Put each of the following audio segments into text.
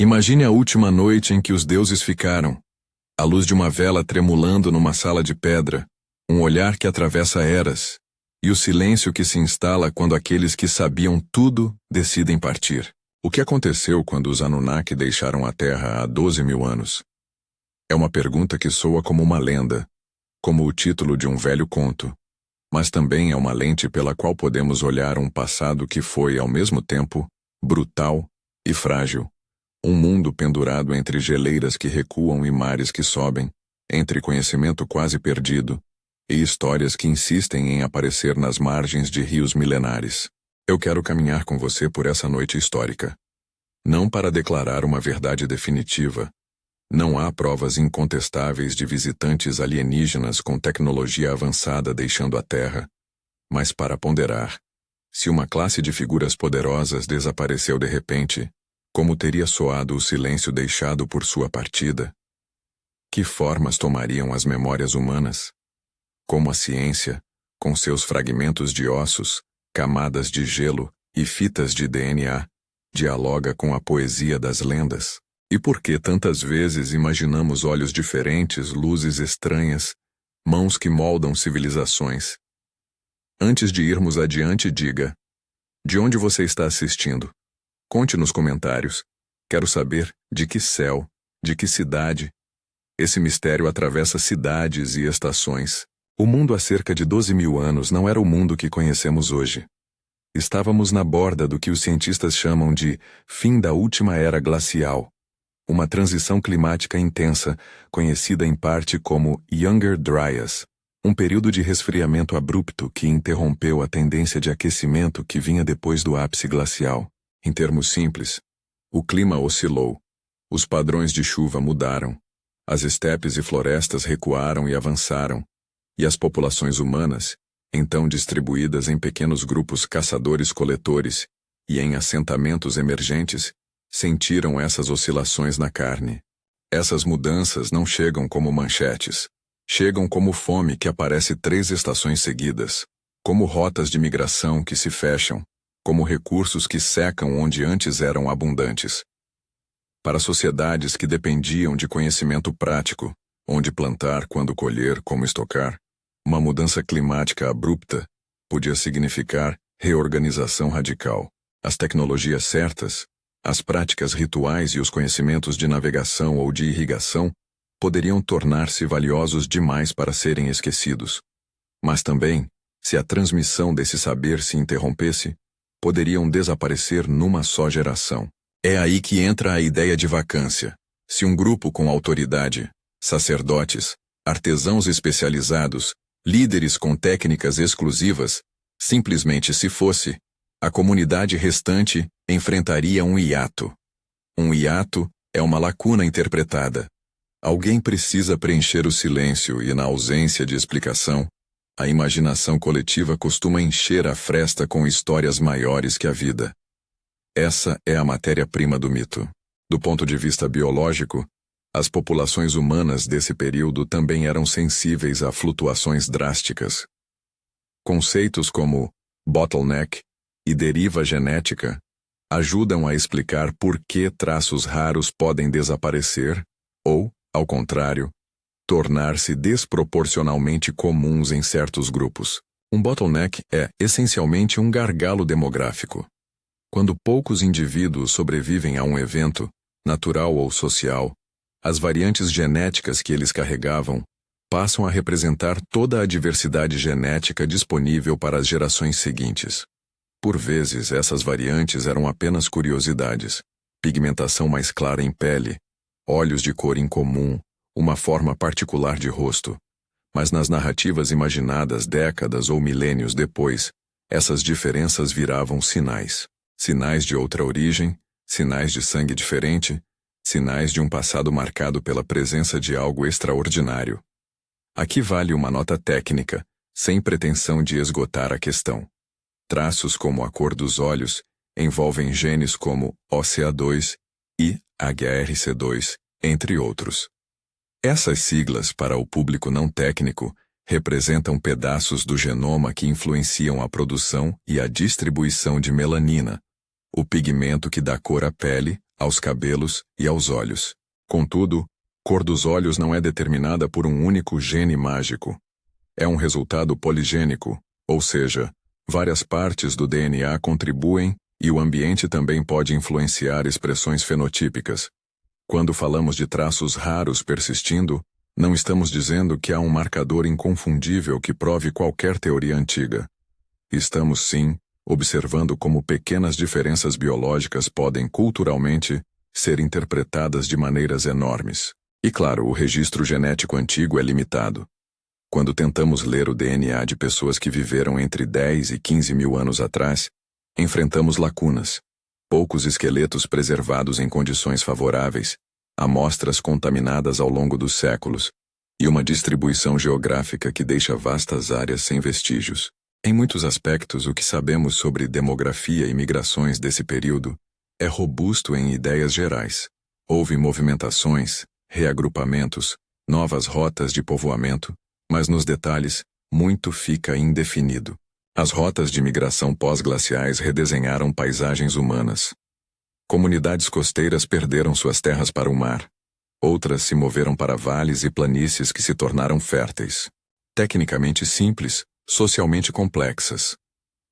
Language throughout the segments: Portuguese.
Imagine a última noite em que os deuses ficaram. A luz de uma vela tremulando numa sala de pedra, um olhar que atravessa eras, e o silêncio que se instala quando aqueles que sabiam tudo decidem partir. O que aconteceu quando os Anunnaki deixaram a Terra há 12.000 anos? É uma pergunta que soa como uma lenda, como o título de um velho conto, mas também é uma lente pela qual podemos olhar um passado que foi, ao mesmo tempo, brutal e frágil. Um mundo pendurado entre geleiras que recuam e mares que sobem, entre conhecimento quase perdido e histórias que insistem em aparecer nas margens de rios milenares. Eu quero caminhar com você por essa noite histórica. Não para declarar uma verdade definitiva. Não há provas incontestáveis de visitantes alienígenas com tecnologia avançada deixando a Terra, mas para ponderar. Se uma classe de figuras poderosas desapareceu de repente, como teria soado o silêncio deixado por sua partida? Que formas tomariam as memórias humanas? Como a ciência, com seus fragmentos de ossos, camadas de gelo e fitas de DNA, dialoga com a poesia das lendas? E por que tantas vezes imaginamos olhos diferentes, luzes estranhas, mãos que moldam civilizações? Antes de irmos adiante, diga: de onde você está assistindo? Conte nos comentários. Quero saber de que céu, de que cidade. Esse mistério atravessa cidades e estações. O mundo há cerca de 12.000 anos não era o mundo que conhecemos hoje. Estávamos na borda do que os cientistas chamam de fim da última era glacial, uma transição climática intensa, conhecida em parte como Younger Dryas, um período de resfriamento abrupto que interrompeu a tendência de aquecimento que vinha depois do ápice glacial. Em termos simples, o clima oscilou, os padrões de chuva mudaram, as estepes e florestas recuaram e avançaram, e as populações humanas, então distribuídas em pequenos grupos caçadores-coletores e em assentamentos emergentes, sentiram essas oscilações na carne. Essas mudanças não chegam como manchetes. Chegam como fome que aparece 3 estações seguidas, como rotas de migração que se fecham, como recursos que secam onde antes eram abundantes. Para sociedades que dependiam de conhecimento prático, onde plantar, quando colher, como estocar, uma mudança climática abrupta podia significar reorganização radical. As tecnologias certas, as práticas rituais e os conhecimentos de navegação ou de irrigação poderiam tornar-se valiosos demais para serem esquecidos. Mas também, se a transmissão desse saber se interrompesse, poderiam desaparecer numa só geração. É aí que entra a ideia de vacância. Se um grupo com autoridade, sacerdotes, artesãos especializados, líderes com técnicas exclusivas, simplesmente se fosse, a comunidade restante enfrentaria um hiato. Um hiato é uma lacuna interpretada. Alguém precisa preencher o silêncio e, na ausência de explicação, a imaginação coletiva costuma encher a fresta com histórias maiores que a vida. Essa é a matéria-prima do mito. Do ponto de vista biológico, as populações humanas desse período também eram sensíveis a flutuações drásticas. Conceitos como bottleneck e deriva genética ajudam a explicar por que traços raros podem desaparecer ou, ao contrário, tornar-se desproporcionalmente comuns em certos grupos. Um bottleneck é, essencialmente, um gargalo demográfico. Quando poucos indivíduos sobrevivem a um evento, natural ou social, as variantes genéticas que eles carregavam passam a representar toda a diversidade genética disponível para as gerações seguintes. Por vezes, essas variantes eram apenas curiosidades: pigmentação mais clara em pele, olhos de cor incomum, uma forma particular de rosto. Mas nas narrativas imaginadas décadas ou milênios depois, essas diferenças viravam sinais. Sinais de outra origem, sinais de sangue diferente, sinais de um passado marcado pela presença de algo extraordinário. Aqui vale uma nota técnica, sem pretensão de esgotar a questão. Traços como a cor dos olhos envolvem genes como OCA2 e HRC2, entre outros. Essas siglas, para o público não técnico, representam pedaços do genoma que influenciam a produção e a distribuição de melanina, o pigmento que dá cor à pele, aos cabelos e aos olhos. Contudo, cor dos olhos não é determinada por um único gene mágico. É um resultado poligênico, ou seja, várias partes do DNA contribuem e o ambiente também pode influenciar expressões fenotípicas. Quando falamos de traços raros persistindo, não estamos dizendo que há um marcador inconfundível que prove qualquer teoria antiga. Estamos, sim, observando como pequenas diferenças biológicas podem, culturalmente, ser interpretadas de maneiras enormes. E claro, o registro genético antigo é limitado. Quando tentamos ler o DNA de pessoas que viveram entre 10 e 15 mil anos atrás, enfrentamos lacunas, poucos esqueletos preservados em condições favoráveis, amostras contaminadas ao longo dos séculos, e uma distribuição geográfica que deixa vastas áreas sem vestígios. Em muitos aspectos, o que sabemos sobre demografia e migrações desse período é robusto em ideias gerais. Houve movimentações, reagrupamentos, novas rotas de povoamento, mas nos detalhes, muito fica indefinido. As rotas de migração pós-glaciais redesenharam paisagens humanas. Comunidades costeiras perderam suas terras para o mar. Outras se moveram para vales e planícies que se tornaram férteis. Tecnicamente simples, socialmente complexas.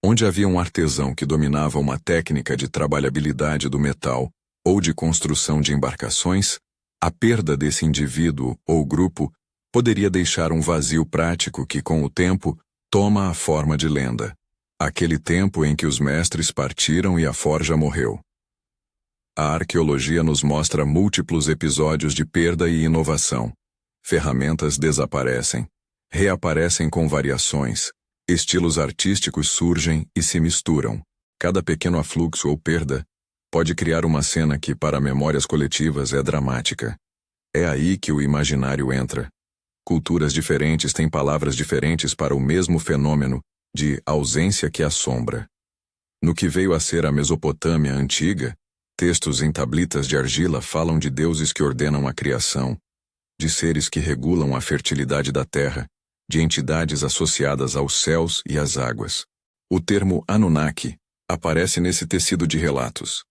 Onde havia um artesão que dominava uma técnica de trabalhabilidade do metal ou de construção de embarcações, a perda desse indivíduo ou grupo poderia deixar um vazio prático que, com o tempo, toma a forma de lenda. Aquele tempo em que os mestres partiram e a forja morreu. A arqueologia nos mostra múltiplos episódios de perda e inovação. Ferramentas desaparecem, reaparecem com variações, estilos artísticos surgem e se misturam. Cada pequeno afluxo ou perda pode criar uma cena que, para memórias coletivas, é dramática. É aí que o imaginário entra. Culturas diferentes têm palavras diferentes para o mesmo fenômeno de ausência que assombra. No que veio a ser a Mesopotâmia antiga, textos em tablitas de argila falam de deuses que ordenam a criação, de seres que regulam a fertilidade da terra, de entidades associadas aos céus e às águas. O termo Anunnaki aparece nesse tecido de relatos.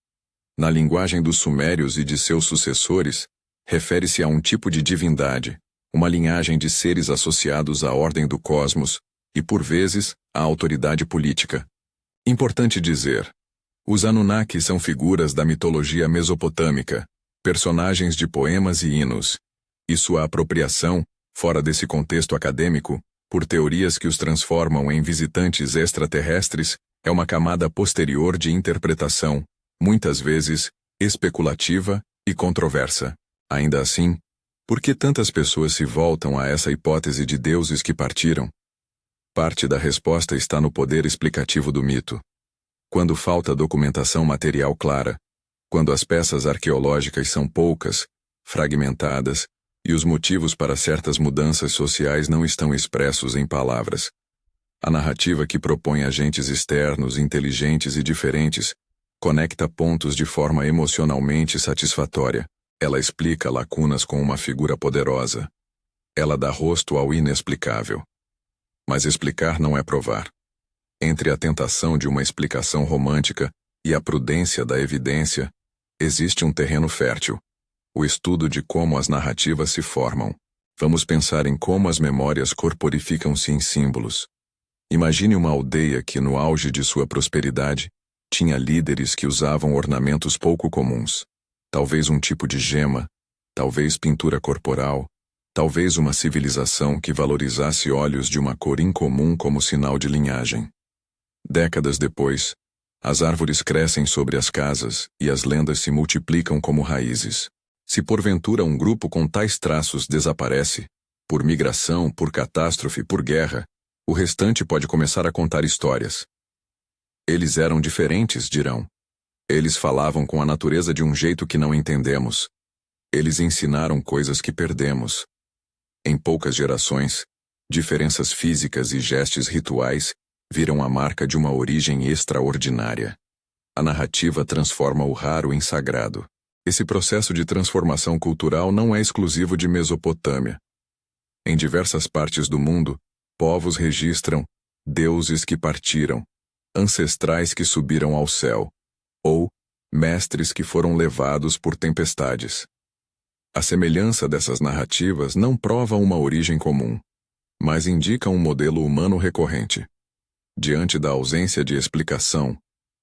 Na linguagem dos sumérios e de seus sucessores, refere-se a um tipo de divindade, uma linhagem de seres associados à ordem do cosmos e, por vezes, à autoridade política. Importante dizer, os Anunnaki são figuras da mitologia mesopotâmica, personagens de poemas e hinos, e sua apropriação, fora desse contexto acadêmico, por teorias que os transformam em visitantes extraterrestres, é uma camada posterior de interpretação, muitas vezes, especulativa e controversa. Ainda assim, por que tantas pessoas se voltam a essa hipótese de deuses que partiram? Parte da resposta está no poder explicativo do mito. Quando falta documentação material clara, quando as peças arqueológicas são poucas, fragmentadas, e os motivos para certas mudanças sociais não estão expressos em palavras. A narrativa que propõe agentes externos, inteligentes e diferentes, conecta pontos de forma emocionalmente satisfatória. Ela explica lacunas com uma figura poderosa. Ela dá rosto ao inexplicável. Mas explicar não é provar. Entre a tentação de uma explicação romântica e a prudência da evidência, existe um terreno fértil. O estudo de como as narrativas se formam. Vamos pensar em como as memórias corporificam-se em símbolos. Imagine uma aldeia que, no auge de sua prosperidade, tinha líderes que usavam ornamentos pouco comuns. Talvez um tipo de gema, talvez pintura corporal, talvez uma civilização que valorizasse olhos de uma cor incomum como sinal de linhagem. Décadas depois, as árvores crescem sobre as casas e as lendas se multiplicam como raízes. Se porventura um grupo com tais traços desaparece, por migração, por catástrofe, por guerra, o restante pode começar a contar histórias. Eles eram diferentes, dirão. Eles falavam com a natureza de um jeito que não entendemos. Eles ensinaram coisas que perdemos. Em poucas gerações, diferenças físicas e gestos rituais viram a marca de uma origem extraordinária. A narrativa transforma o raro em sagrado. Esse processo de transformação cultural não é exclusivo de Mesopotâmia. Em diversas partes do mundo, povos registram deuses que partiram, ancestrais que subiram ao céu, ou mestres que foram levados por tempestades. A semelhança dessas narrativas não prova uma origem comum, mas indica um modelo humano recorrente. Diante da ausência de explicação,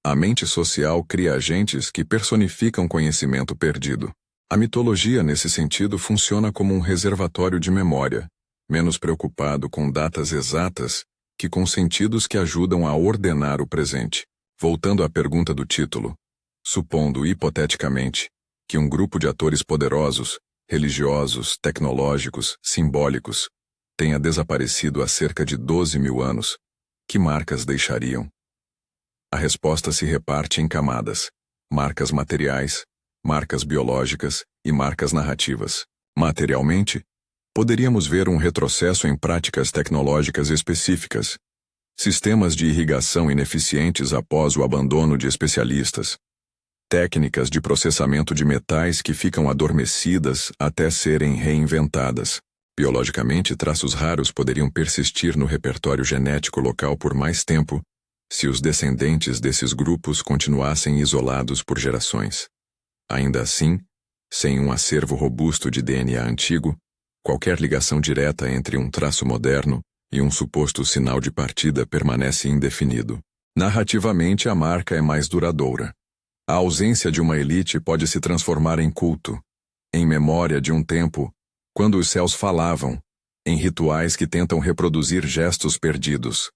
a mente social cria agentes que personificam conhecimento perdido. A mitologia, nesse sentido, funciona como um reservatório de memória, menos preocupado com datas exatas que com sentidos que ajudam a ordenar o presente. Voltando à pergunta do título, supondo hipoteticamente que um grupo de atores poderosos, religiosos, tecnológicos, simbólicos, tenha desaparecido há cerca de 12.000 anos, que marcas deixariam? A resposta se reparte em camadas: marcas materiais, marcas biológicas e marcas narrativas. Materialmente, poderíamos ver um retrocesso em práticas tecnológicas específicas, sistemas de irrigação ineficientes após o abandono de especialistas, técnicas de processamento de metais que ficam adormecidas até serem reinventadas. Biologicamente, traços raros poderiam persistir no repertório genético local por mais tempo se os descendentes desses grupos continuassem isolados por gerações. Ainda assim, sem um acervo robusto de DNA antigo, qualquer ligação direta entre um traço moderno e um suposto sinal de partida permanece indefinido. Narrativamente, a marca é mais duradoura. A ausência de uma elite pode se transformar em culto, em memória de um tempo quando os céus falavam, em rituais que tentam reproduzir gestos perdidos.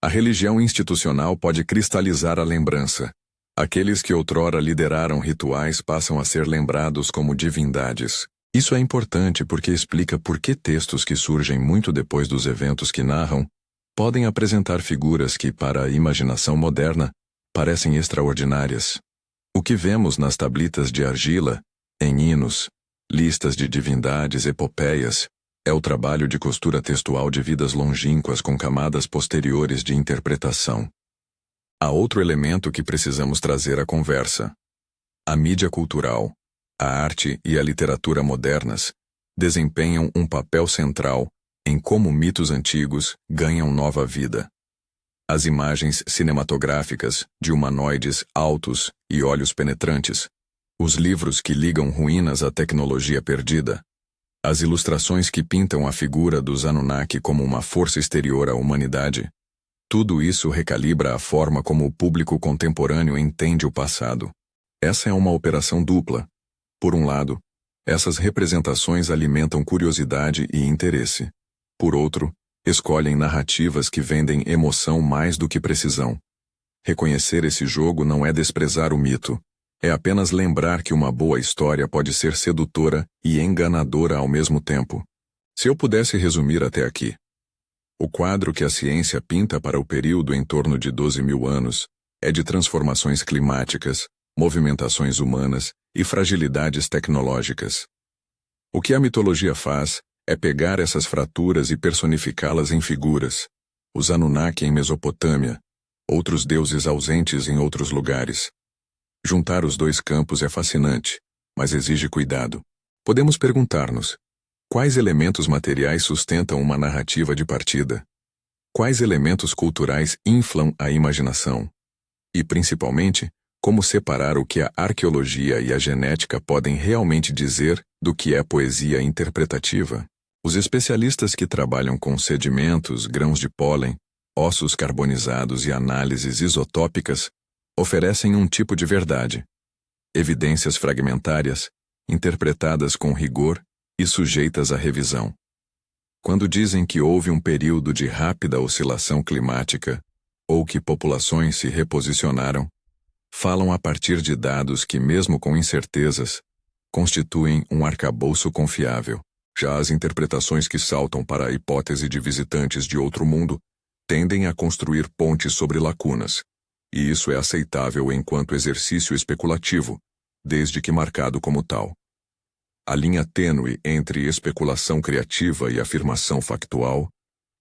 A religião institucional pode cristalizar a lembrança. Aqueles que outrora lideraram rituais passam a ser lembrados como divindades. Isso é importante porque explica por que textos que surgem muito depois dos eventos que narram podem apresentar figuras que, para a imaginação moderna, parecem extraordinárias. O que vemos nas tablitas de argila, em hinos, listas de divindades, epopeias, é o trabalho de costura textual de vidas longínquas com camadas posteriores de interpretação. Há outro elemento que precisamos trazer à conversa. A mídia cultural, a arte e a literatura modernas desempenham um papel central em como mitos antigos ganham nova vida. As imagens cinematográficas de humanoides altos e olhos penetrantes, os livros que ligam ruínas à tecnologia perdida, as ilustrações que pintam a figura dos Anunnaki como uma força exterior à humanidade, tudo isso recalibra a forma como o público contemporâneo entende o passado. Essa é uma operação dupla. Por um lado, essas representações alimentam curiosidade e interesse. Por outro, escolhem narrativas que vendem emoção mais do que precisão. Reconhecer esse jogo não é desprezar o mito, é apenas lembrar que uma boa história pode ser sedutora e enganadora ao mesmo tempo. Se eu pudesse resumir até aqui, o quadro que a ciência pinta para o período em torno de 12.000 anos é de transformações climáticas, movimentações humanas e fragilidades tecnológicas. O que a mitologia faz é pegar essas fraturas e personificá-las em figuras: os Anunnaki em Mesopotâmia, outros deuses ausentes em outros lugares. Juntar os dois campos é fascinante, mas exige cuidado. Podemos perguntar-nos: quais elementos materiais sustentam uma narrativa de partida? Quais elementos culturais inflam a imaginação? E, principalmente, como separar o que a arqueologia e a genética podem realmente dizer do que é poesia interpretativa? Os especialistas que trabalham com sedimentos, grãos de pólen, ossos carbonizados e análises isotópicas oferecem um tipo de verdade. Evidências fragmentárias, interpretadas com rigor e sujeitas à revisão. Quando dizem que houve um período de rápida oscilação climática, ou que populações se reposicionaram, falam a partir de dados que, mesmo com incertezas, constituem um arcabouço confiável. Já as interpretações que saltam para a hipótese de visitantes de outro mundo tendem a construir pontes sobre lacunas, e isso é aceitável enquanto exercício especulativo, desde que marcado como tal. A linha tênue entre especulação criativa e afirmação factual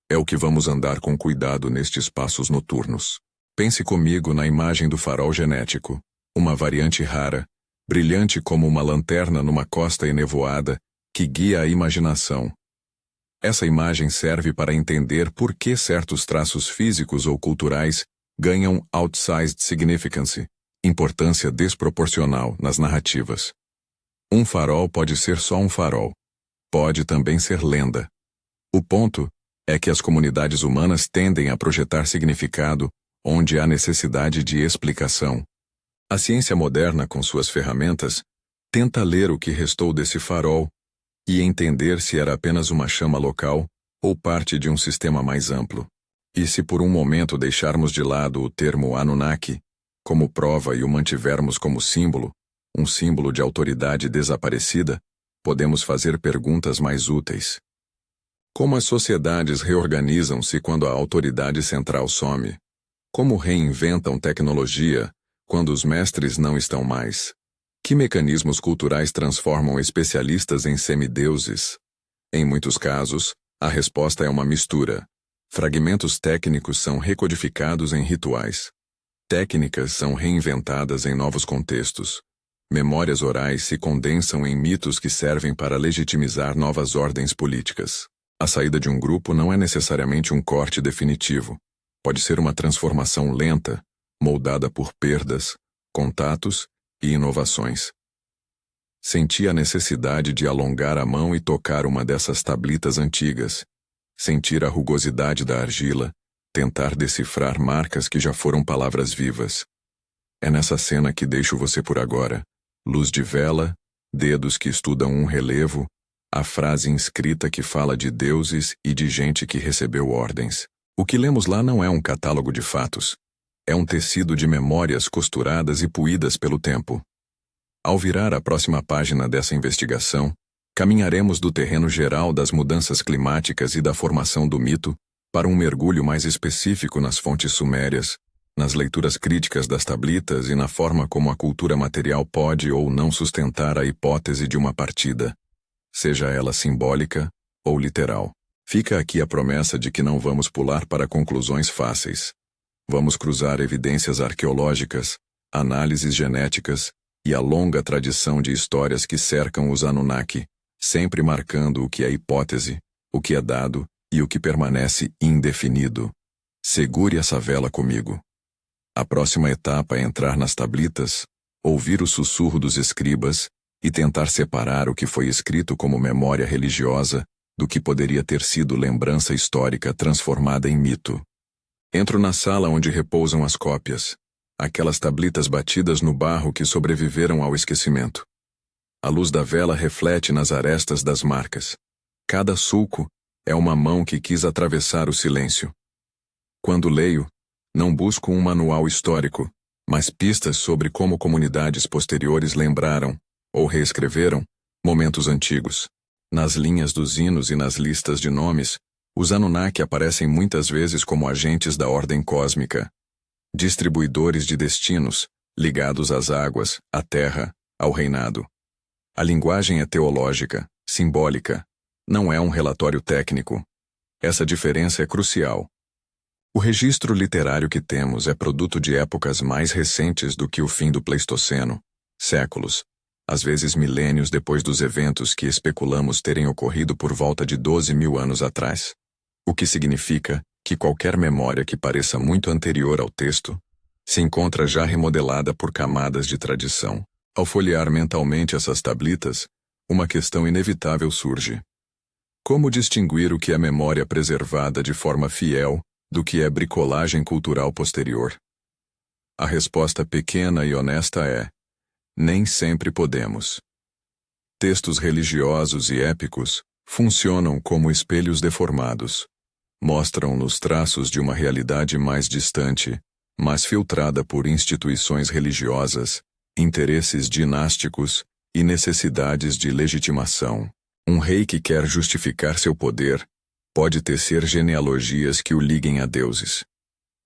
é o que vamos andar com cuidado nestes passos noturnos. Pense comigo na imagem do farol genético, uma variante rara, brilhante como uma lanterna numa costa enevoada, que guia a imaginação. Essa imagem serve para entender por que certos traços físicos ou culturais ganham outsized significance, Importância desproporcional nas narrativas. Um farol pode ser só um farol. Pode também ser lenda. O ponto é que as comunidades humanas tendem a projetar significado onde há necessidade de explicação. A ciência moderna, com suas ferramentas, tenta ler o que restou desse farol e entender se era apenas uma chama local ou parte de um sistema mais amplo. E se por um momento deixarmos de lado o termo Anunnaki como prova e o mantivermos como símbolo, um símbolo de autoridade desaparecida, podemos fazer perguntas mais úteis. Como as sociedades reorganizam-se quando a autoridade central some? Como reinventam tecnologia quando os mestres não estão mais? Que mecanismos culturais transformam especialistas em semideuses? Em muitos casos, a resposta é uma mistura. Fragmentos técnicos são recodificados em rituais. Técnicas são reinventadas em novos contextos. Memórias orais se condensam em mitos que servem para legitimizar novas ordens políticas. A saída de um grupo não é necessariamente um corte definitivo. Pode ser uma transformação lenta, moldada por perdas, contatos e inovações. Senti a necessidade de alongar a mão e tocar uma dessas tablitas antigas, sentir a rugosidade da argila, tentar decifrar marcas que já foram palavras vivas. É nessa cena que deixo você por agora. Luz de vela, dedos que estudam um relevo, a frase inscrita que fala de deuses e de gente que recebeu ordens. O que lemos lá não é um catálogo de fatos. É um tecido de memórias costuradas e puídas pelo tempo. Ao virar a próxima página dessa investigação, caminharemos do terreno geral das mudanças climáticas e da formação do mito para um mergulho mais específico nas fontes sumérias, nas leituras críticas das tablitas e na forma como a cultura material pode ou não sustentar a hipótese de uma partida, seja ela simbólica ou literal. Fica aqui a promessa de que não vamos pular para conclusões fáceis. Vamos cruzar evidências arqueológicas, análises genéticas e a longa tradição de histórias que cercam os Anunnaki, sempre marcando o que é hipótese, o que é dado e o que permanece indefinido. Segure essa vela comigo. A próxima etapa é entrar nas tablitas, ouvir o sussurro dos escribas e tentar separar o que foi escrito como memória religiosa do que poderia ter sido lembrança histórica transformada em mito. Entro na sala onde repousam as cópias, aquelas tablitas batidas no barro que sobreviveram ao esquecimento. A luz da vela reflete nas arestas das marcas. Cada sulco é uma mão que quis atravessar o silêncio. Quando leio, não busco um manual histórico, mas pistas sobre como comunidades posteriores lembraram, ou reescreveram, momentos antigos. Nas linhas dos hinos e nas listas de nomes, os Anunnaki aparecem muitas vezes como agentes da ordem cósmica, distribuidores de destinos, ligados às águas, à terra, ao reinado. A linguagem é teológica, simbólica, não é um relatório técnico. Essa diferença é crucial. O registro literário que temos é produto de épocas mais recentes do que o fim do Pleistoceno, séculos, às vezes milênios depois dos eventos que especulamos terem ocorrido por volta de 12.000 anos atrás. O que significa que qualquer memória que pareça muito anterior ao texto se encontra já remodelada por camadas de tradição. Ao folhear mentalmente essas tablitas, uma questão inevitável surge. Como distinguir o que é memória preservada de forma fiel do que é bricolagem cultural posterior? A resposta pequena e honesta é: nem sempre podemos. Textos religiosos e épicos funcionam como espelhos deformados. Mostram-nos traços de uma realidade mais distante, mas filtrada por instituições religiosas, interesses dinásticos e necessidades de legitimação. Um rei que quer justificar seu poder pode tecer genealogias que o liguem a deuses.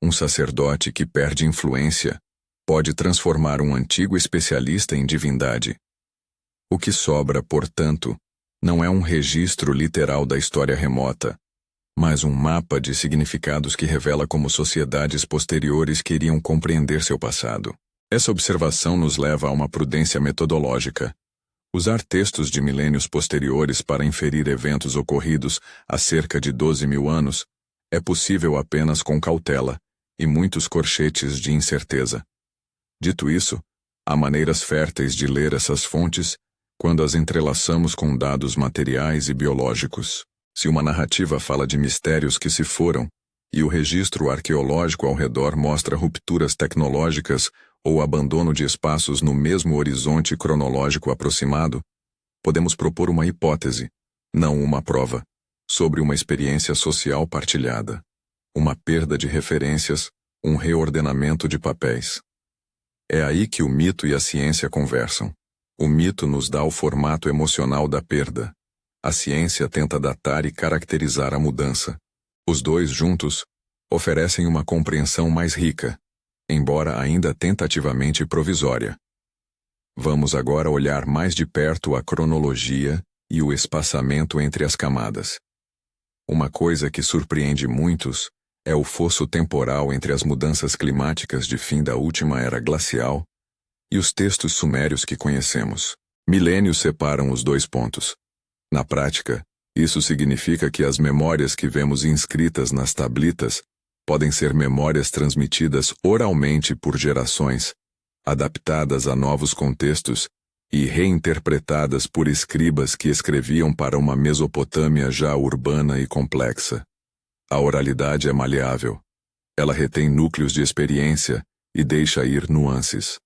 Um sacerdote que perde influência pode transformar um antigo especialista em divindade. O que sobra, portanto, não é um registro literal da história remota, mas um mapa de significados que revela como sociedades posteriores queriam compreender seu passado. Essa observação nos leva a uma prudência metodológica. Usar textos de milênios posteriores para inferir eventos ocorridos há cerca de 12.000 anos é possível apenas com cautela e muitos corchetes de incerteza. Dito isso, há maneiras férteis de ler essas fontes quando as entrelaçamos com dados materiais e biológicos. Se uma narrativa fala de mistérios que se foram, e o registro arqueológico ao redor mostra rupturas tecnológicas ou abandono de espaços no mesmo horizonte cronológico aproximado, podemos propor uma hipótese, não uma prova, sobre uma experiência social partilhada. Uma perda de referências, um reordenamento de papéis. É aí que o mito e a ciência conversam. O mito nos dá o formato emocional da perda. A ciência tenta datar e caracterizar a mudança. Os dois juntos oferecem uma compreensão mais rica, embora ainda tentativamente provisória. Vamos agora olhar mais de perto a cronologia e o espaçamento entre as camadas. Uma coisa que surpreende muitos é o fosso temporal entre as mudanças climáticas de fim da última era glacial e os textos sumérios que conhecemos. Milênios separam os dois pontos. Na prática, isso significa que as memórias que vemos inscritas nas tablitas podem ser memórias transmitidas oralmente por gerações, adaptadas a novos contextos e reinterpretadas por escribas que escreviam para uma Mesopotâmia já urbana e complexa. A oralidade é maleável. Ela retém núcleos de experiência e deixa ir nuances.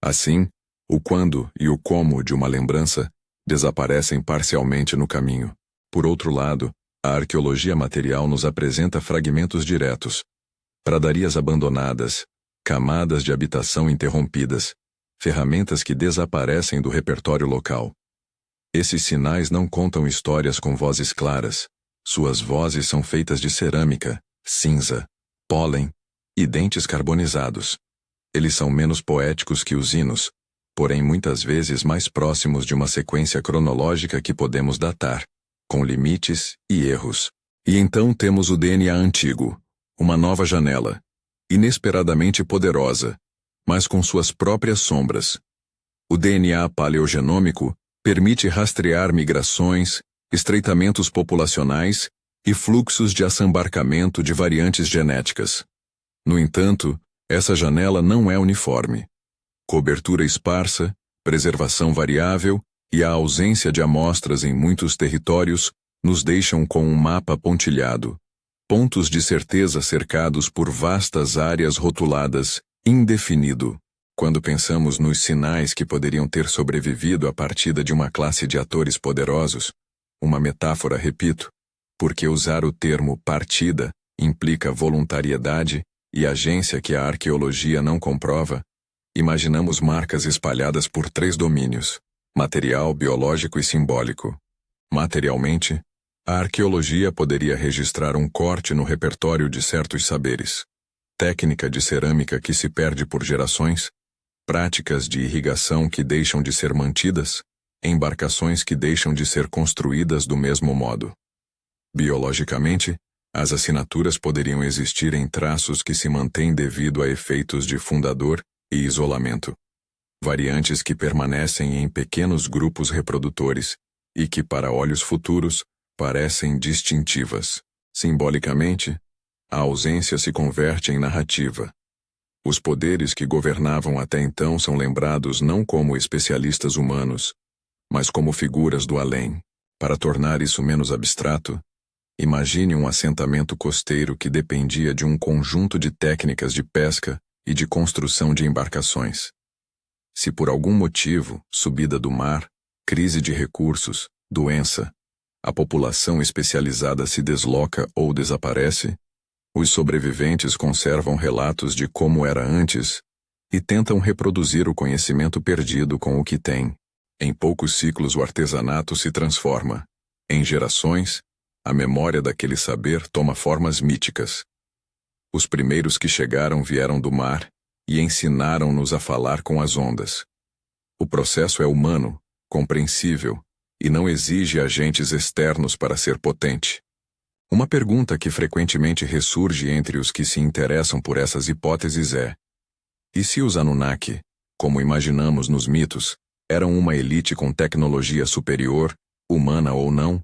Assim, o quando e o como de uma lembrança desaparecem parcialmente no caminho. Por outro lado, a arqueologia material nos apresenta fragmentos diretos, pradarias abandonadas, camadas de habitação interrompidas, ferramentas que desaparecem do repertório local. Esses sinais não contam histórias com vozes claras. Suas vozes são feitas de cerâmica, cinza, pólen e dentes carbonizados. Eles são menos poéticos que os hinos, porém muitas vezes mais próximos de uma sequência cronológica que podemos datar, com limites e erros. E então temos o DNA antigo, uma nova janela, inesperadamente poderosa, mas com suas próprias sombras. O DNA paleogenômico permite rastrear migrações, estreitamentos populacionais e fluxos de assambarcamento de variantes genéticas. No entanto, essa janela não é uniforme. Cobertura esparsa, preservação variável e a ausência de amostras em muitos territórios nos deixam com um mapa pontilhado, pontos de certeza cercados por vastas áreas rotuladas indefinido. Quando pensamos nos sinais que poderiam ter sobrevivido à partida de uma classe de atores poderosos, uma metáfora, repito, porque usar o termo partida implica voluntariedade e agência que a arqueologia não comprova, imaginamos marcas espalhadas por 3 domínios: material, biológico e simbólico. Materialmente, a arqueologia poderia registrar um corte no repertório de certos saberes, técnica de cerâmica que se perde por gerações, práticas de irrigação que deixam de ser mantidas, embarcações que deixam de ser construídas do mesmo modo. Biologicamente, as assinaturas poderiam existir em traços que se mantêm devido a efeitos de fundador e isolamento. Variantes que permanecem em pequenos grupos reprodutores e que, para olhos futuros, parecem distintivas. Simbolicamente, a ausência se converte em narrativa. Os poderes que governavam até então são lembrados não como especialistas humanos, mas como figuras do além. Para tornar isso menos abstrato, imagine um assentamento costeiro que dependia de um conjunto de técnicas de pesca e de construção de embarcações. Se por algum motivo, subida do mar, crise de recursos, doença, a população especializada se desloca ou desaparece, os sobreviventes conservam relatos de como era antes e tentam reproduzir o conhecimento perdido com o que têm. Em poucos ciclos o artesanato se transforma. Em gerações, a memória daquele saber toma formas míticas. Os primeiros que chegaram vieram do mar e ensinaram-nos a falar com as ondas. O processo é humano, compreensível, e não exige agentes externos para ser potente. Uma pergunta que frequentemente ressurge entre os que se interessam por essas hipóteses é: e se os Anunnaki, como imaginamos nos mitos, eram uma elite com tecnologia superior, humana ou não,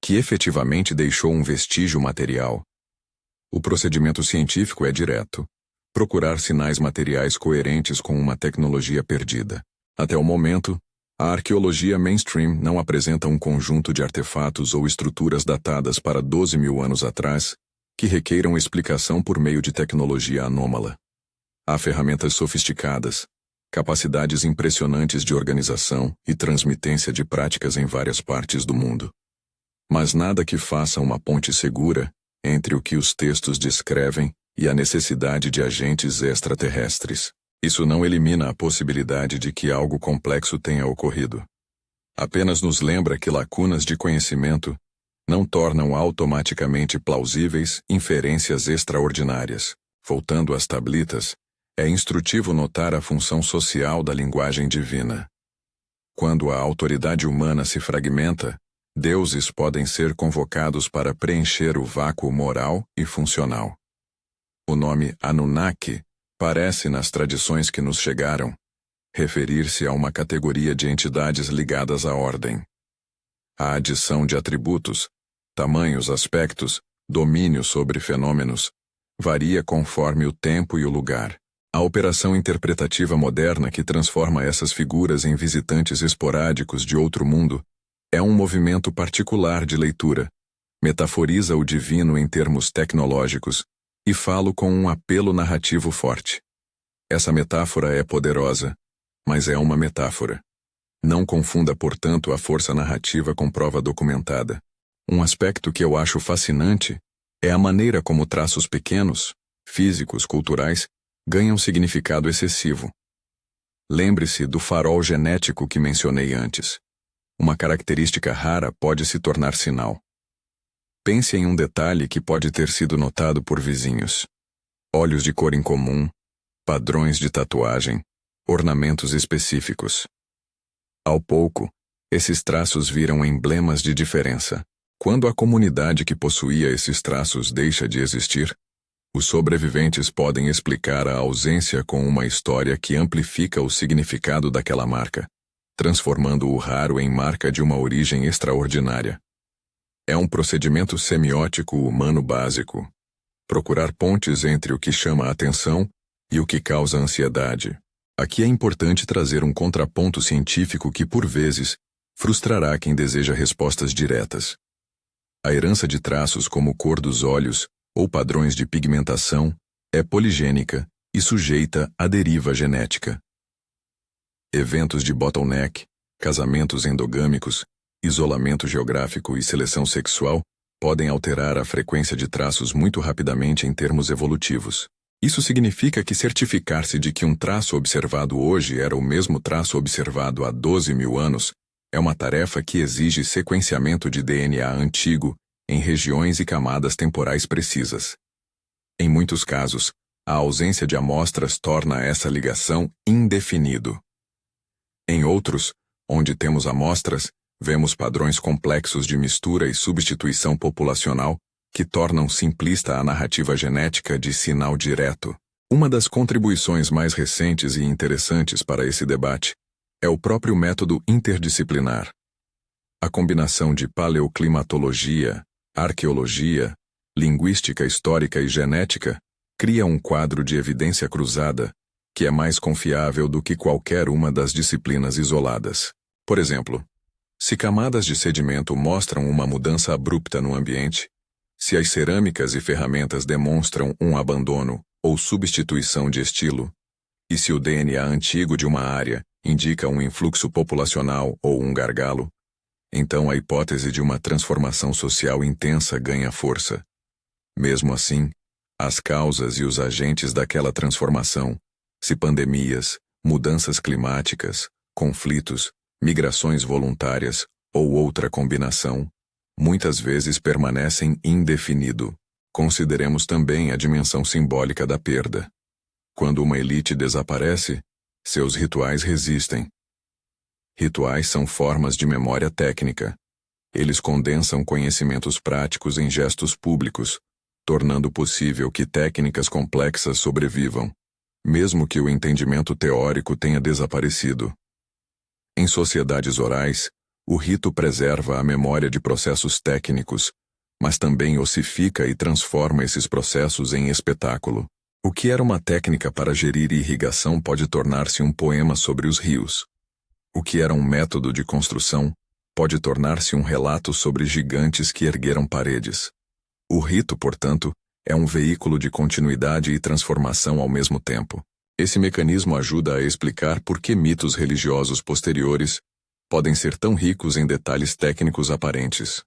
que efetivamente deixou um vestígio material? O procedimento científico é direto. procurar sinais materiais coerentes com uma tecnologia perdida. Até o momento, a arqueologia mainstream não apresenta um conjunto de artefatos ou estruturas datadas para 12 mil anos atrás que requeiram explicação por meio de tecnologia anômala. Há ferramentas sofisticadas, capacidades impressionantes de organização e transmitência de práticas em várias partes do mundo. Mas nada que faça uma ponte segura entre o que os textos descrevem e a necessidade de agentes extraterrestres. Isso não elimina a possibilidade de que algo complexo tenha ocorrido. Apenas nos lembra que lacunas de conhecimento não tornam automaticamente plausíveis inferências extraordinárias. Voltando às tablitas, é instrutivo notar a função social da linguagem divina. Quando a autoridade humana se fragmenta, deuses podem ser convocados para preencher o vácuo moral e funcional. O nome Anunnaki parece, nas tradições que nos chegaram, referir-se a uma categoria de entidades ligadas à ordem. A adição de atributos, tamanhos, aspectos, domínio sobre fenômenos, varia conforme o tempo e o lugar. A operação interpretativa moderna que transforma essas figuras em visitantes esporádicos de outro mundo é um movimento particular de leitura, metaforiza o divino em termos tecnológicos e fala com um apelo narrativo forte. Essa metáfora é poderosa, mas é uma metáfora. Não confunda, portanto, a força narrativa com prova documentada. Um aspecto que eu acho fascinante é a maneira como traços pequenos, físicos, culturais, ganham significado excessivo. Lembre-se do farol genético que mencionei antes. Uma característica rara pode se tornar sinal. Pense em um detalhe que pode ter sido notado por vizinhos. Olhos de cor incomum, padrões de tatuagem, ornamentos específicos. Ao pouco, esses traços viram emblemas de diferença. Quando a comunidade que possuía esses traços deixa de existir, os sobreviventes podem explicar a ausência com uma história que amplifica o significado daquela marca, transformando o raro em marca de uma origem extraordinária. É um procedimento semiótico humano básico. Procurar pontes entre o que chama a atenção e o que causa ansiedade. Aqui é importante trazer um contraponto científico que, por vezes, frustrará quem deseja respostas diretas. A herança de traços como cor dos olhos ou padrões de pigmentação é poligênica e sujeita à deriva genética. Eventos de bottleneck, casamentos endogâmicos, isolamento geográfico e seleção sexual podem alterar a frequência de traços muito rapidamente em termos evolutivos. Isso significa que certificar-se de que um traço observado hoje era o mesmo traço observado há 12 mil anos é uma tarefa que exige sequenciamento de DNA antigo em regiões e camadas temporais precisas. Em muitos casos, a ausência de amostras torna essa ligação indefinido. Em outros, onde temos amostras, vemos padrões complexos de mistura e substituição populacional que tornam simplista a narrativa genética de sinal direto. Uma das contribuições mais recentes e interessantes para esse debate é o próprio método interdisciplinar. A combinação de paleoclimatologia, arqueologia, linguística histórica e genética cria um quadro de evidência cruzada que é mais confiável do que qualquer uma das disciplinas isoladas. Por exemplo, se camadas de sedimento mostram uma mudança abrupta no ambiente, se as cerâmicas e ferramentas demonstram um abandono ou substituição de estilo, e se o DNA antigo de uma área indica um influxo populacional ou um gargalo, então a hipótese de uma transformação social intensa ganha força. Mesmo assim, as causas e os agentes daquela transformação, se pandemias, mudanças climáticas, conflitos, migrações voluntárias ou outra combinação, muitas vezes permanecem indefinido. Consideremos também a dimensão simbólica da perda. Quando uma elite desaparece, seus rituais resistem. Rituais são formas de memória técnica. Eles condensam conhecimentos práticos em gestos públicos, tornando possível que técnicas complexas sobrevivam, mesmo que o entendimento teórico tenha desaparecido. Em sociedades orais, o rito preserva a memória de processos técnicos, mas também ossifica e transforma esses processos em espetáculo. O que era uma técnica para gerir irrigação pode tornar-se um poema sobre os rios. O que era um método de construção pode tornar-se um relato sobre gigantes que ergueram paredes. O rito, portanto, é um veículo de continuidade e transformação ao mesmo tempo. Esse mecanismo ajuda a explicar por que mitos religiosos posteriores podem ser tão ricos em detalhes técnicos aparentes.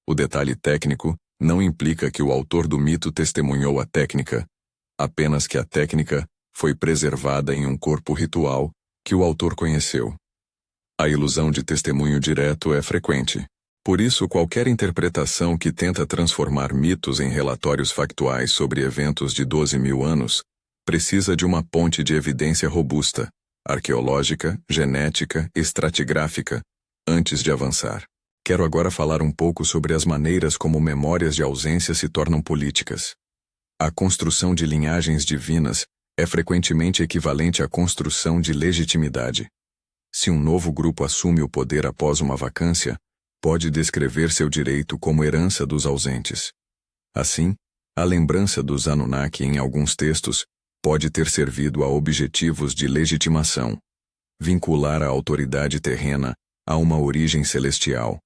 O detalhe técnico não implica que o autor do mito testemunhou a técnica, apenas que a técnica foi preservada em um corpo ritual que o autor conheceu. A ilusão de testemunho direto é frequente. Por isso, qualquer interpretação que tenta transformar mitos em relatórios factuais sobre eventos de 12.000 anos precisa de uma ponte de evidência robusta, arqueológica, genética, estratigráfica, antes de avançar. Quero agora falar um pouco sobre as maneiras como memórias de ausência se tornam políticas. A construção de linhagens divinas é frequentemente equivalente à construção de legitimidade. Se um novo grupo assume o poder após uma vacância, pode descrever seu direito como herança dos ausentes. Assim, a lembrança dos Anunnaki em alguns textos pode ter servido a objetivos de legitimação, vincular a autoridade terrena a uma origem celestial.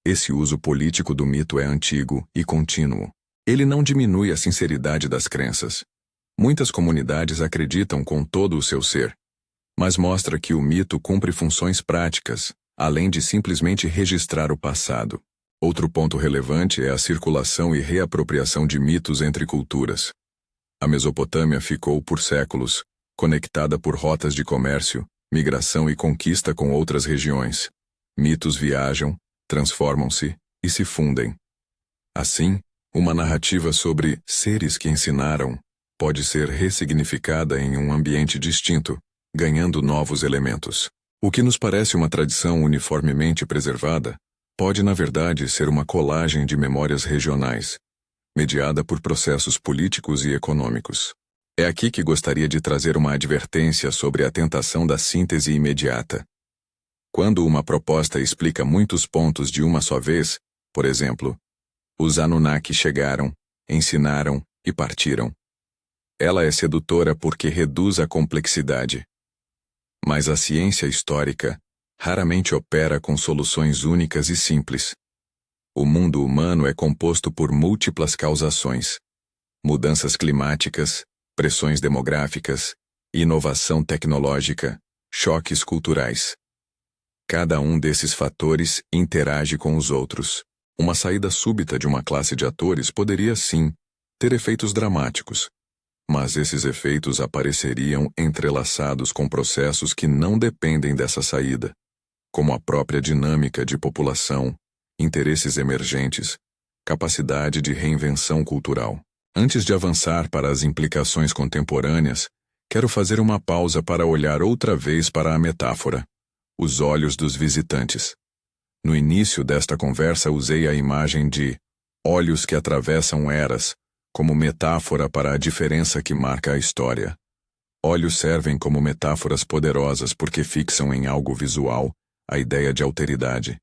Esse uso político do mito é antigo e contínuo. Ele não diminui a sinceridade das crenças. Muitas comunidades acreditam com todo o seu ser, mas mostra que o mito cumpre funções práticas, além de simplesmente registrar o passado. Outro ponto relevante é a circulação e reapropriação de mitos entre culturas. A Mesopotâmia ficou, por séculos, conectada por rotas de comércio, migração e conquista com outras regiões. Mitos viajam, transformam-se e se fundem. Assim, uma narrativa sobre seres que ensinaram pode ser ressignificada em um ambiente distinto, ganhando novos elementos. O que nos parece uma tradição uniformemente preservada, pode na verdade ser uma colagem de memórias regionais, mediada por processos políticos e econômicos. É aqui que gostaria de trazer uma advertência sobre a tentação da síntese imediata. Quando uma proposta explica muitos pontos de uma só vez, por exemplo, os Anunnaki chegaram, ensinaram e partiram. Ela é sedutora porque reduz a complexidade. Mas a ciência histórica raramente opera com soluções únicas e simples. O mundo humano é composto por múltiplas causações: mudanças climáticas, pressões demográficas, inovação tecnológica, choques culturais. Cada um desses fatores interage com os outros. Uma saída súbita de uma classe de atores poderia, sim, ter efeitos dramáticos, mas esses efeitos apareceriam entrelaçados com processos que não dependem dessa saída, como a própria dinâmica de população, interesses emergentes, capacidade de reinvenção cultural. Antes de avançar para as implicações contemporâneas, quero fazer uma pausa para olhar outra vez para a metáfora, os olhos dos visitantes. No início desta conversa usei a imagem de olhos que atravessam eras como metáfora para a diferença que marca a história. Olhos servem como metáforas poderosas porque fixam em algo visual a ideia de alteridade.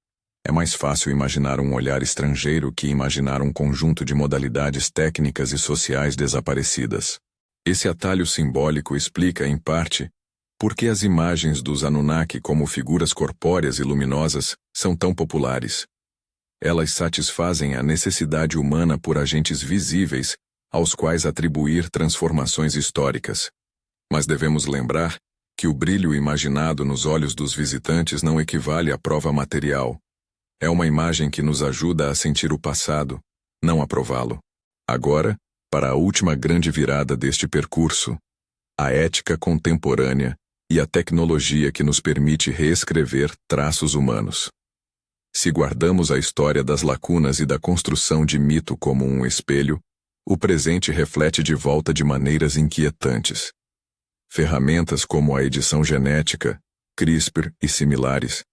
É mais fácil imaginar um olhar estrangeiro que imaginar um conjunto de modalidades técnicas e sociais desaparecidas. Esse atalho simbólico explica, em parte, por que as imagens dos Anunnaki como figuras corpóreas e luminosas são tão populares. Elas satisfazem a necessidade humana por agentes visíveis, aos quais atribuir transformações históricas. Mas devemos lembrar que o brilho imaginado nos olhos dos visitantes não equivale à prova material. É uma imagem que nos ajuda a sentir o passado, não a prová-lo. Agora, para a última grande virada deste percurso, a ética contemporânea e a tecnologia que nos permite reescrever traços humanos. Se guardamos a história das lacunas e da construção de mito como um espelho, o presente reflete de volta de maneiras inquietantes. Ferramentas como a edição genética, CRISPR e similares,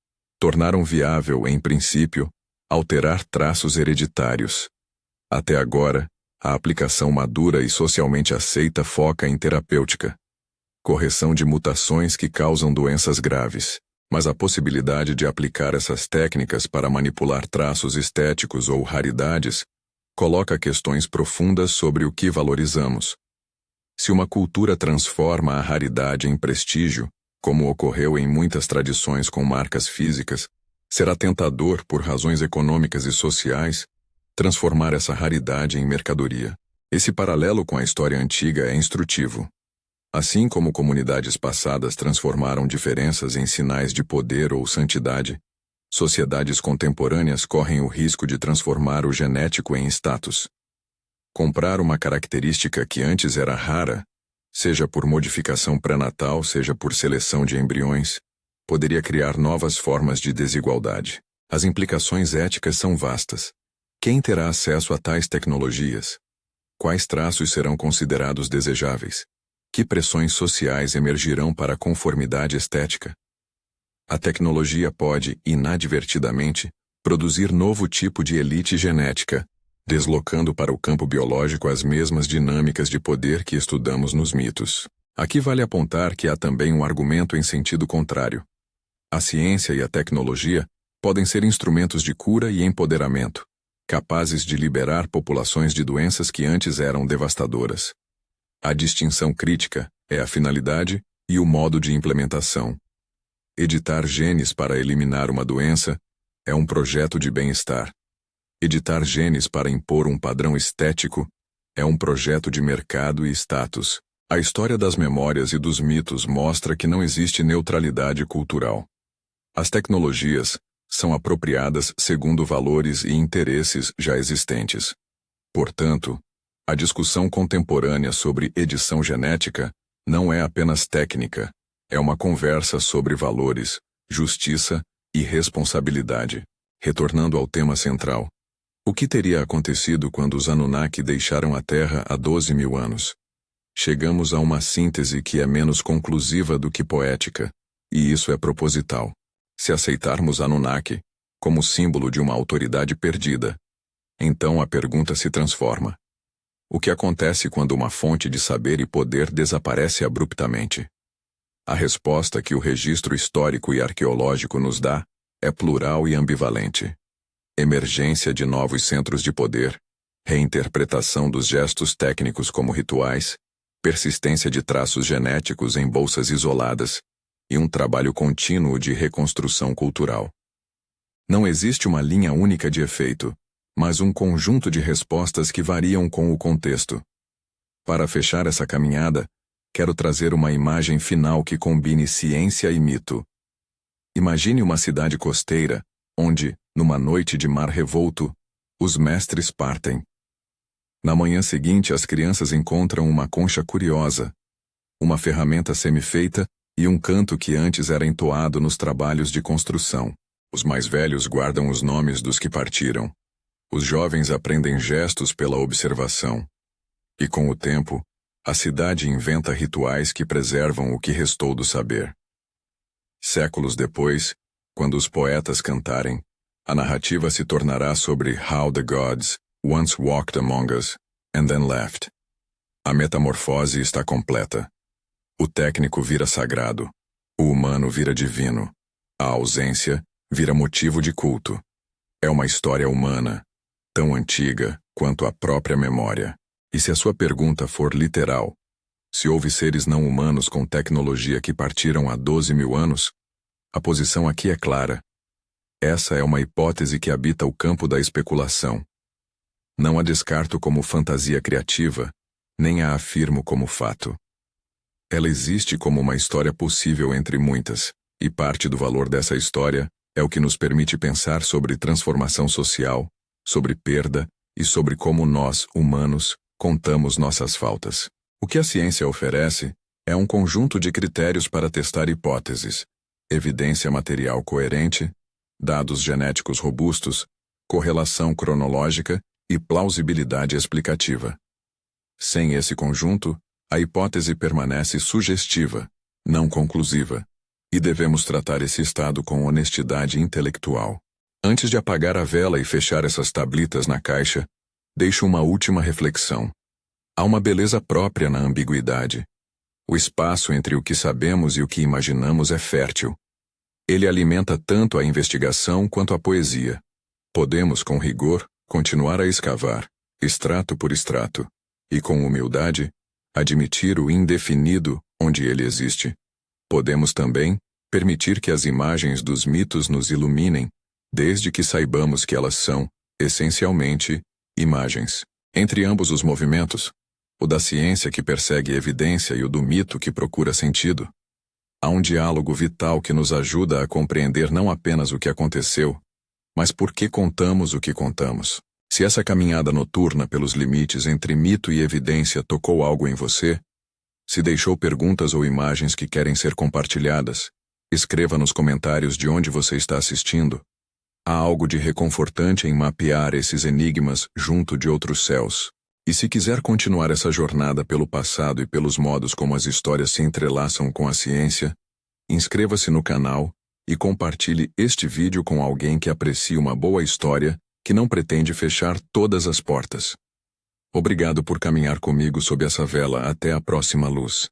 tornaram viável, em princípio, alterar traços hereditários. Até agora, a aplicação madura e socialmente aceita foca em terapêutica, correção de mutações que causam doenças graves. Mas a possibilidade de aplicar essas técnicas para manipular traços estéticos ou raridades coloca questões profundas sobre o que valorizamos. Se uma cultura transforma a raridade em prestígio, como ocorreu em muitas tradições com marcas físicas, será tentador, por razões econômicas e sociais, transformar essa raridade em mercadoria. Esse paralelo com a história antiga é instrutivo. Assim como comunidades passadas transformaram diferenças em sinais de poder ou santidade, sociedades contemporâneas correm o risco de transformar o genético em status. Comprar uma característica que antes era rara, seja por modificação pré-natal, seja por seleção de embriões, poderia criar novas formas de desigualdade. As implicações éticas são vastas. Quem terá acesso a tais tecnologias? Quais traços serão considerados desejáveis? Que pressões sociais emergirão para a conformidade estética? A tecnologia pode, inadvertidamente, produzir novo tipo de elite genética, deslocando para o campo biológico as mesmas dinâmicas de poder que estudamos nos mitos. Aqui vale apontar que há também um argumento em sentido contrário. A ciência e a tecnologia podem ser instrumentos de cura e empoderamento, capazes de liberar populações de doenças que antes eram devastadoras. A distinção crítica é a finalidade e o modo de implementação. Editar genes para eliminar uma doença é um projeto de bem-estar. Editar genes para impor um padrão estético é um projeto de mercado e status. A história das memórias e dos mitos mostra que não existe neutralidade cultural. As tecnologias são apropriadas segundo valores e interesses já existentes. Portanto, a discussão contemporânea sobre edição genética não é apenas técnica, é uma conversa sobre valores, justiça e responsabilidade. Retornando ao tema central, o que teria acontecido quando os Anunnaki deixaram a Terra há 12 mil anos? Chegamos a uma síntese que é menos conclusiva do que poética, e isso é proposital. Se aceitarmos Anunnaki como símbolo de uma autoridade perdida, então a pergunta se transforma. O que acontece quando uma fonte de saber e poder desaparece abruptamente? A resposta que o registro histórico e arqueológico nos dá é plural e ambivalente. Emergência de novos centros de poder, reinterpretação dos gestos técnicos como rituais, persistência de traços genéticos em bolsas isoladas e um trabalho contínuo de reconstrução cultural. Não existe uma linha única de efeito, mas um conjunto de respostas que variam com o contexto. Para fechar essa caminhada, quero trazer uma imagem final que combine ciência e mito. Imagine uma cidade costeira, onde, numa noite de mar revolto, os mestres partem. Na manhã seguinte, as crianças encontram uma concha curiosa, uma ferramenta semifeita e um canto que antes era entoado nos trabalhos de construção. Os mais velhos guardam os nomes dos que partiram. Os jovens aprendem gestos pela observação. E com o tempo, a cidade inventa rituais que preservam o que restou do saber. Séculos depois, quando os poetas cantarem, a narrativa se tornará sobre how the gods once walked among us and then left. A metamorfose está completa. O técnico vira sagrado. O humano vira divino. A ausência vira motivo de culto. É uma história humana, tão antiga quanto a própria memória. E se a sua pergunta for literal, se houve seres não humanos com tecnologia que partiram há 12 mil anos, a posição aqui é clara. Essa é uma hipótese que habita o campo da especulação. Não a descarto como fantasia criativa, nem a afirmo como fato. Ela existe como uma história possível entre muitas, e parte do valor dessa história é o que nos permite pensar sobre transformação social, sobre perda e sobre como nós, humanos, contamos nossas faltas. O que a ciência oferece é um conjunto de critérios para testar hipóteses: evidência material coerente, dados genéticos robustos, correlação cronológica e plausibilidade explicativa. Sem esse conjunto, a hipótese permanece sugestiva, não conclusiva, e devemos tratar esse estado com honestidade intelectual. Antes de apagar a vela e fechar essas tablitas na caixa, deixo uma última reflexão. Há uma beleza própria na ambiguidade. O espaço entre o que sabemos e o que imaginamos é fértil. Ele alimenta tanto a investigação quanto a poesia. Podemos, com rigor, continuar a escavar, extrato por extrato, e com humildade, admitir o indefinido onde ele existe. Podemos também permitir que as imagens dos mitos nos iluminem, desde que saibamos que elas são, essencialmente, imagens. Entre ambos os movimentos, o da ciência que persegue evidência e o do mito que procura sentido, há um diálogo vital que nos ajuda a compreender não apenas o que aconteceu, mas por que contamos o que contamos. Se essa caminhada noturna pelos limites entre mito e evidência tocou algo em você, se deixou perguntas ou imagens que querem ser compartilhadas, escreva nos comentários de onde você está assistindo. Há algo de reconfortante em mapear esses enigmas junto de outros céus. E se quiser continuar essa jornada pelo passado e pelos modos como as histórias se entrelaçam com a ciência, inscreva-se no canal e compartilhe este vídeo com alguém que aprecie uma boa história que não pretende fechar todas as portas. Obrigado por caminhar comigo sob essa vela até a próxima luz.